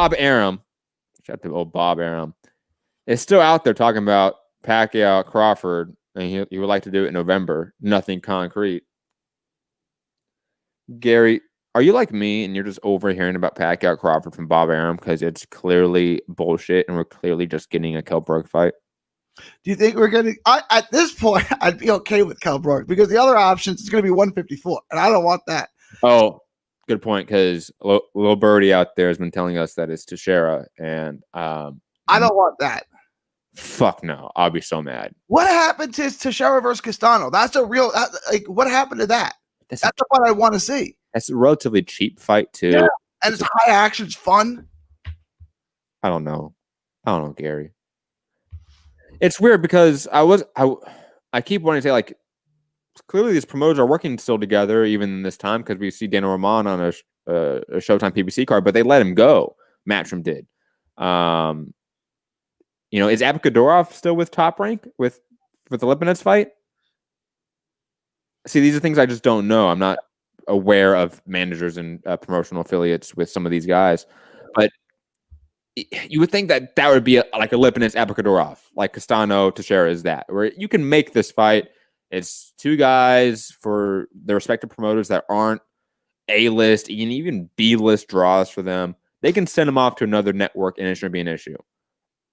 Bob Arum, shout out to old Bob Arum, is still out there talking about Pacquiao, Crawford, and he would like to do it in November. Nothing concrete. Gary, are you like me and you're just overhearing about Pacquiao, Crawford from Bob Arum because it's clearly bullshit and we're clearly just getting a Kell Brook fight? Do you think we're getting? At this point, I'd be okay with Kell Brook because the other options is going to be 154, and I don't want that. Oh, good point. Because little birdie out there has been telling us that it's Teixeira, and I don't want that. Fuck no, I'll be so mad. What happened to Teixeira versus Castano? That's a real like. What happened to that? That's the one I want to see. That's a relatively cheap fight too, yeah. And it's high action, it's fun. I don't know, Gary. It's weird because I keep wanting to say like clearly these promoters are working still together even in this time because we see Daniel Roman on a Showtime PBC card, but they let him go. Matchroom did. Is Abakadorov still with Top Rank with the Lipinets fight? See, these are things I just don't know. I'm not aware of managers and promotional affiliates with some of these guys, but you would think that would be like a Lipinets Abakadorov, like Castano Teixeira is that, where you can make this fight. It's two guys for their respective promoters that aren't A-list, even B-list draws for them. They can send them off to another network and it shouldn't be an issue.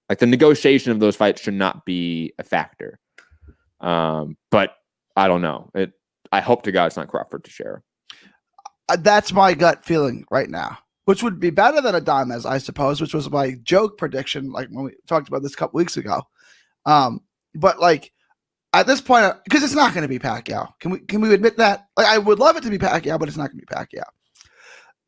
Like the negotiation of those fights should not be a factor. But I don't know. I hope to God it's not Crawford Teixeira. That's my gut feeling right now. Which would be better than Adames, I suppose, which was my joke prediction, like when we talked about this a couple weeks ago. But like at this point, because it's not going to be Pacquiao. Can we admit that? Like I would love it to be Pacquiao, but it's not going to be Pacquiao. Yeah.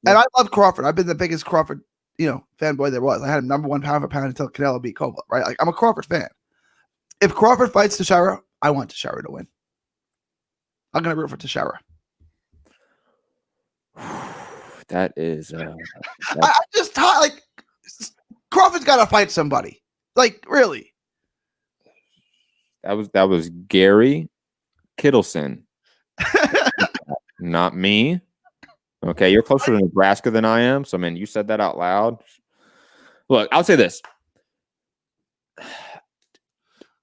And I love Crawford. I've been the biggest Crawford, fanboy there was. I had him number one pound for pound until Canelo beat Kovalev, right? Like I'm a Crawford fan. If Crawford fights Teixeira, I want Teixeira to win. I'm going to root for Teixeira. That is, I just thought like Crawford's got to fight somebody. Like really, that was Gary Kittleson, not me. Okay, you're closer to Nebraska than I am, so man, you said that out loud. Look, I'll say this: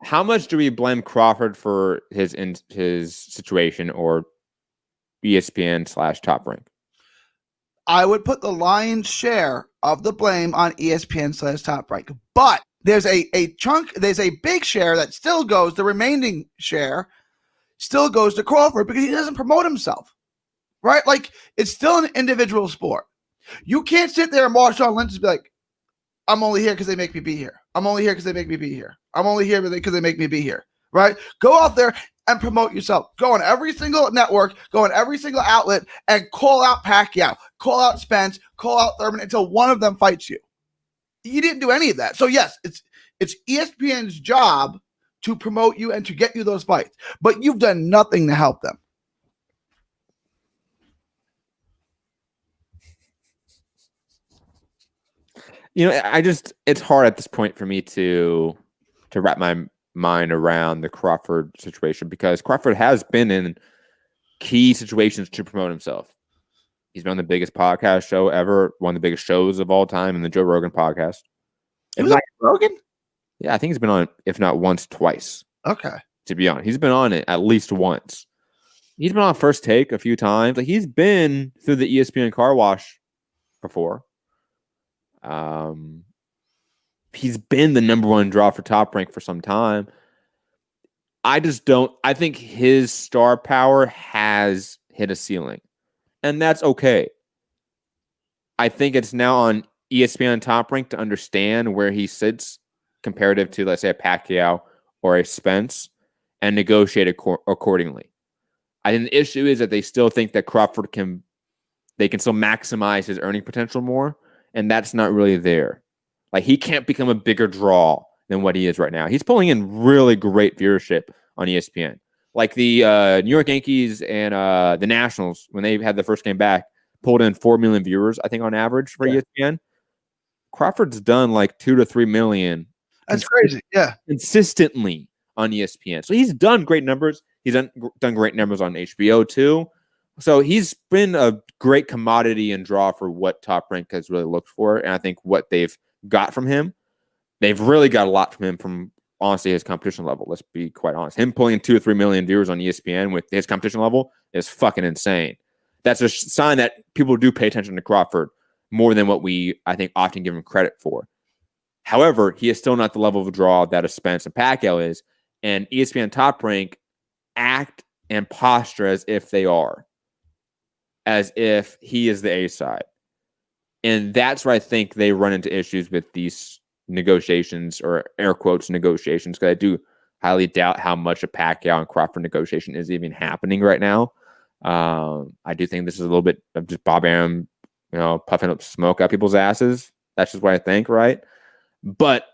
how much do we blame Crawford for his situation or ESPN / Top Rank? I would put the lion's share of the blame on ESPN / Top Rank. But there's a big share that still goes, the remaining share still goes to Crawford because he doesn't promote himself, right? Like, it's still an individual sport. You can't sit there and Marshawn Lynch and be like, I'm only here because they make me be here. I'm only here because they make me be here. I'm only here because they make me be here, right? Go out there and promote yourself. Go on every single network, go on every single outlet, and call out Pacquiao, call out Spence, call out Thurman until one of them fights you. You didn't do any of that. So yes, it's ESPN's job to promote you and to get you those fights, but you've done nothing to help them. It's hard at this point for me to wrap my mind around the Crawford situation because Crawford has been in key situations to promote himself. He's been on the biggest podcast show ever, one of the biggest shows of all time in the Joe Rogan podcast. He was on Rogan? Yeah, I think he's been on it, if not once, twice. Okay. To be honest, he's been on it at least once. He's been on First Take a few times. Like he's been through the ESPN car wash before. He's been the number one draw for Top Rank for some time. I think his star power has hit a ceiling, and that's okay. I think it's now on ESPN Top Rank to understand where he sits comparative to, let's say, a Pacquiao or a Spence and negotiate accordingly. I think the issue is that they still think that Crawford can still maximize his earning potential more, and that's not really there. Like, he can't become a bigger draw than what he is right now. He's pulling in really great viewership on ESPN. Like the New York Yankees and the Nationals, when they had the first game back, pulled in 4 million viewers, I think, on average for ESPN. Crawford's done like 2 to 3 million. That's crazy. Yeah. Consistently on ESPN. So he's done great numbers. He's done great numbers on HBO too. So he's been a great commodity and draw for what Top Rank has really looked for. And I think what they've got from him, they've really got a lot from him from, honestly, his competition level. Let's be quite honest. Him pulling 2 or 3 million viewers on ESPN with his competition level is fucking insane. That's a sign that people do pay attention to Crawford more than what we, I think, often give him credit for. However, he is still not the level of draw that a Spence and Pacquiao is. And ESPN Top Rank act and posture as if they are. As if he is the A side. And that's where I think they run into issues with these negotiations, or air quotes negotiations, because I do highly doubt how much a Pacquiao and Crawford negotiation is even happening right now. I do think this is a little bit of just Bob Arum, puffing up smoke out people's asses. That's just what I think, right? But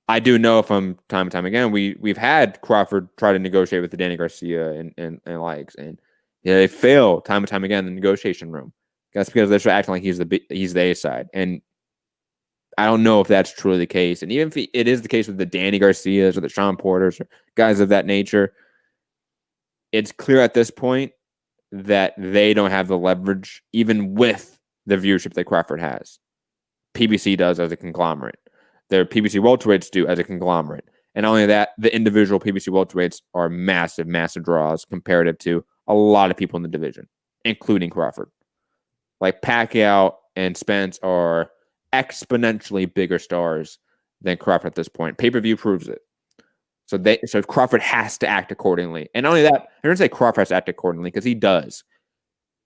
I do know from time and time again, we've had Crawford try to negotiate with the Danny Garcia and likes, and they fail time and time again in the negotiation room. That's because they're acting like he's the A side, and I don't know if that's truly the case. And even if it is the case with the Danny Garcias or the Sean Porters or guys of that nature, it's clear at this point that they don't have the leverage, even with the viewership that Crawford has. PBC does as a conglomerate. Their PBC welterweights do as a conglomerate. And not only that, the individual PBC welterweights are massive, massive draws comparative to a lot of people in the division, including Crawford. Like Pacquiao and Spence are exponentially bigger stars than Crawford at this point. Pay-per-view proves it. So Crawford has to act accordingly. And not only that, I don't say Crawford has to act accordingly because he does.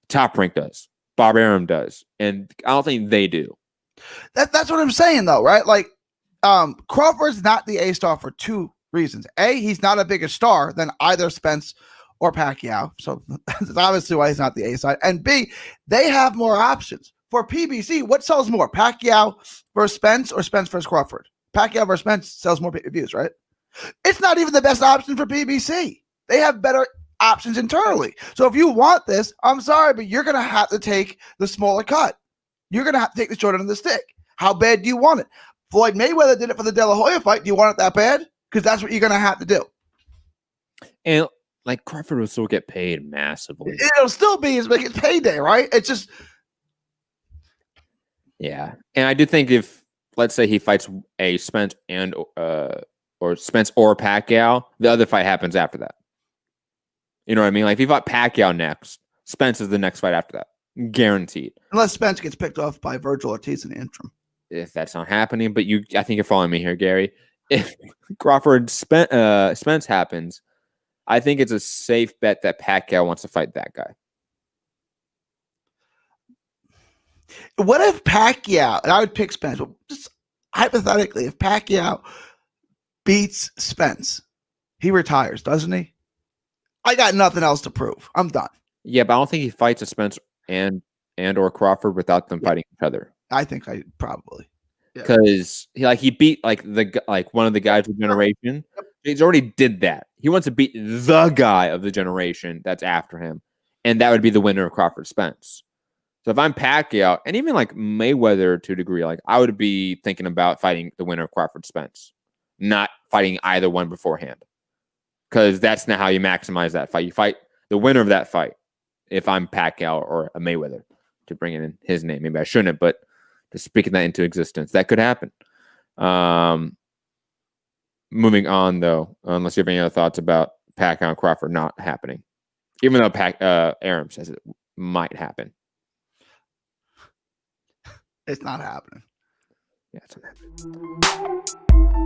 Top Rank does. Bob Arum does. And I don't think they do. That's what I'm saying, though, right? Like, Crawford's not the A star for two reasons. A, he's not a bigger star than either Spence or Pacquiao. So that's obviously why he's not the A side. And B, they have more options. For PBC, what sells more? Pacquiao versus Spence or Spence versus Crawford? Pacquiao versus Spence sells more pay-per-views, right? It's not even the best option for PBC. They have better options internally. So if you want this, I'm sorry, but you're going to have to take the smaller cut. You're going to have to take the short end of the stick. How bad do you want it? Floyd Mayweather did it for the De La Hoya fight. Do you want it that bad? Because that's what you're going to have to do. And like Crawford will still get paid massively. It'll still be his biggest payday, right? It's just. Yeah. And I do think if, let's say he fights a Spence or Spence or Pacquiao, the other fight happens after that. You know what I mean? Like if he fought Pacquiao next, Spence is the next fight after that. Guaranteed. Unless Spence gets picked off by Virgil Ortiz in the interim. If that's not happening, but I think you're following me here, Gary. If Crawford Spence happens, I think it's a safe bet that Pacquiao wants to fight that guy. What if Pacquiao, and I would pick Spence, but just hypothetically, if Pacquiao beats Spence, he retires, doesn't he? I got nothing else to prove. I'm done. Yeah, but I don't think he fights a Spence and or Crawford without them fighting each other. I think I probably. Because he beat one of the guys of the generation. He's already did that. He wants to beat the guy of the generation that's after him, and that would be the winner of Crawford Spence. So if I'm Pacquiao, and even like Mayweather to a degree, like I would be thinking about fighting the winner of Crawford Spence, not fighting either one beforehand, because that's not how you maximize that fight. You fight the winner of that fight. If I'm Pacquiao or a Mayweather, to bring in his name, maybe I shouldn't, but just speaking that into existence, that could happen. Moving on, though, unless you have any other thoughts about Pacquiao and Crawford not happening, even though Arum says it might happen. It's not happening. Yeah, it's not happening.